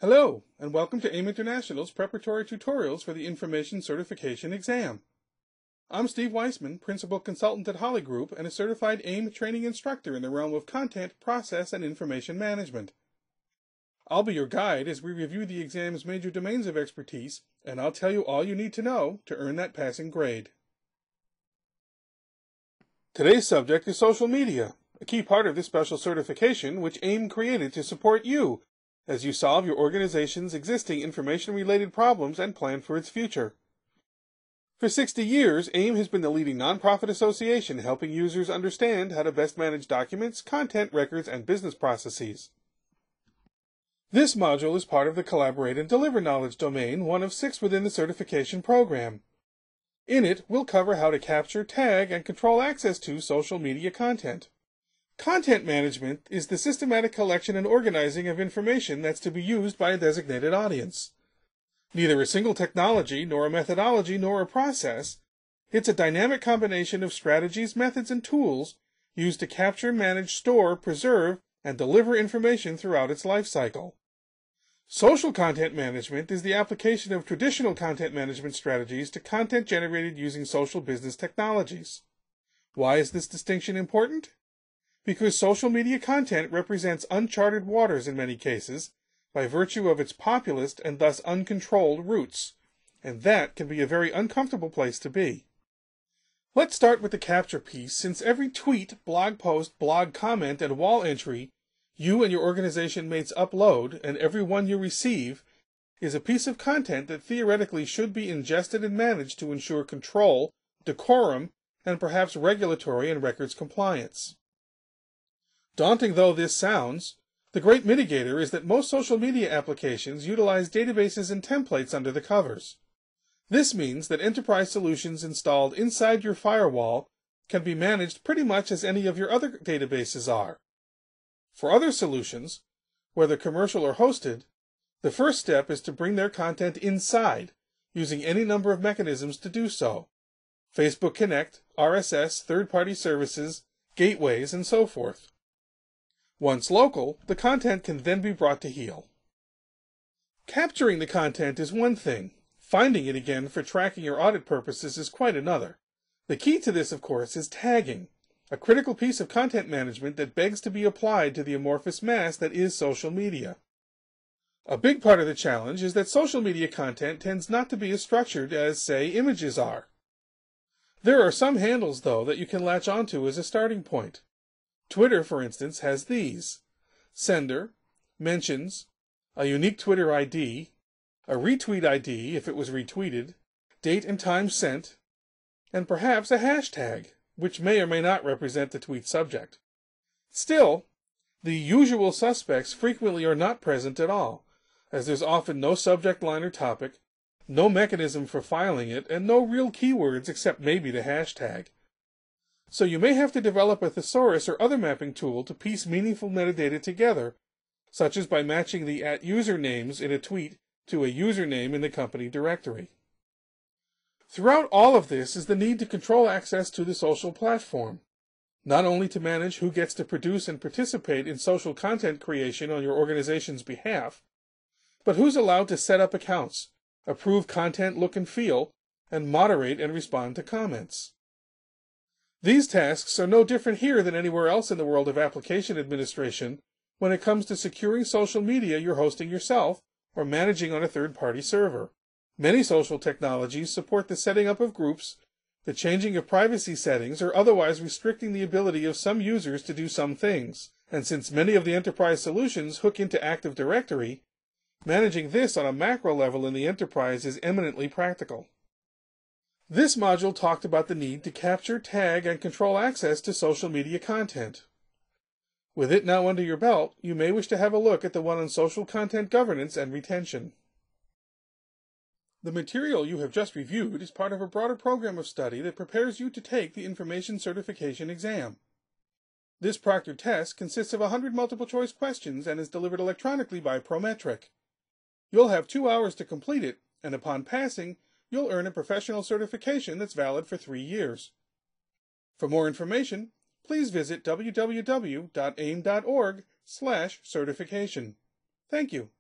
Hello, and welcome to AIM International's preparatory tutorials for the Information Certification Exam. I'm Steve Weissman, Principal Consultant at Holly Group and a certified AIM training instructor in the realm of content, process, and information management. I'll be your guide as we review the exam's major domains of expertise, and I'll tell you all you need to know to earn that passing grade. Today's subject is social media, a key part of this special certification which AIM created to support you as you solve your organization's existing information-related problems and plan for its future. For 60 years, AIM has been the leading nonprofit association helping users understand how to best manage documents, content, records, and business processes. This module is part of the Collaborate and Deliver Knowledge domain, one of 6 within the certification program. In it, we'll cover how to capture, tag, and control access to social media content. Content management is the systematic collection and organizing of information that's to be used by a designated audience. Neither a single technology, nor a methodology, nor a process. It's a dynamic combination of strategies, methods, and tools used to capture, manage, store, preserve, and deliver information throughout its life cycle. Social content management is the application of traditional content management strategies to content generated using social business technologies. Why is this distinction important? Because social media content represents uncharted waters in many cases, by virtue of its populist and thus uncontrolled roots, and that can be a very uncomfortable place to be. Let's start with the capture piece, since every tweet, blog post, blog comment, and wall entry you and your organization mates upload, and every one you receive, is a piece of content that theoretically should be ingested and managed to ensure control, decorum, and perhaps regulatory and records compliance. Daunting though this sounds, the great mitigator is that most social media applications utilize databases and templates under the covers. This means that enterprise solutions installed inside your firewall can be managed pretty much as any of your other databases are. For other solutions, whether commercial or hosted, the first step is to bring their content inside, using any number of mechanisms to do so. Facebook Connect, RSS, third-party services, gateways, and so forth. Once local, the content can then be brought to heel. Capturing the content is one thing. Finding it again for tracking or audit purposes is quite another. The key to this, of course, is tagging, a critical piece of content management that begs to be applied to the amorphous mass that is social media. A big part of the challenge is that social media content tends not to be as structured as, say, images are. There are some handles, though, that you can latch onto as a starting point. Twitter, for instance, has these: sender, mentions, a unique Twitter ID, a retweet ID if it was retweeted, date and time sent, and perhaps a hashtag, which may or may not represent the tweet subject. Still, the usual suspects frequently are not present at all, as there's often no subject line or topic, no mechanism for filing it, and no real keywords except maybe the hashtag. So you may have to develop a thesaurus or other mapping tool to piece meaningful metadata together, such as by matching the @usernames in a tweet to a username in the company directory. Throughout all of this is the need to control access to the social platform, not only to manage who gets to produce and participate in social content creation on your organization's behalf, but who's allowed to set up accounts, approve content look and feel, and moderate and respond to comments. These tasks are no different here than anywhere else in the world of application administration when it comes to securing social media you're hosting yourself or managing on a third-party server. Many social technologies support the setting up of groups, the changing of privacy settings, or otherwise restricting the ability of some users to do some things. And since many of the enterprise solutions hook into Active Directory, managing this on a macro level in the enterprise is eminently practical. This module talked about the need to capture, tag, and control access to social media content. With it now under your belt, you may wish to have a look at the one on social content governance and retention. The material you have just reviewed is part of a broader program of study that prepares you to take the Information Certification Exam. This proctored test consists of 100 multiple-choice questions and is delivered electronically by Prometric. You'll have 2 hours to complete it, and upon passing, you'll earn a professional certification that's valid for 3 years. For more information, please visit www.aim.org/certification. Thank you.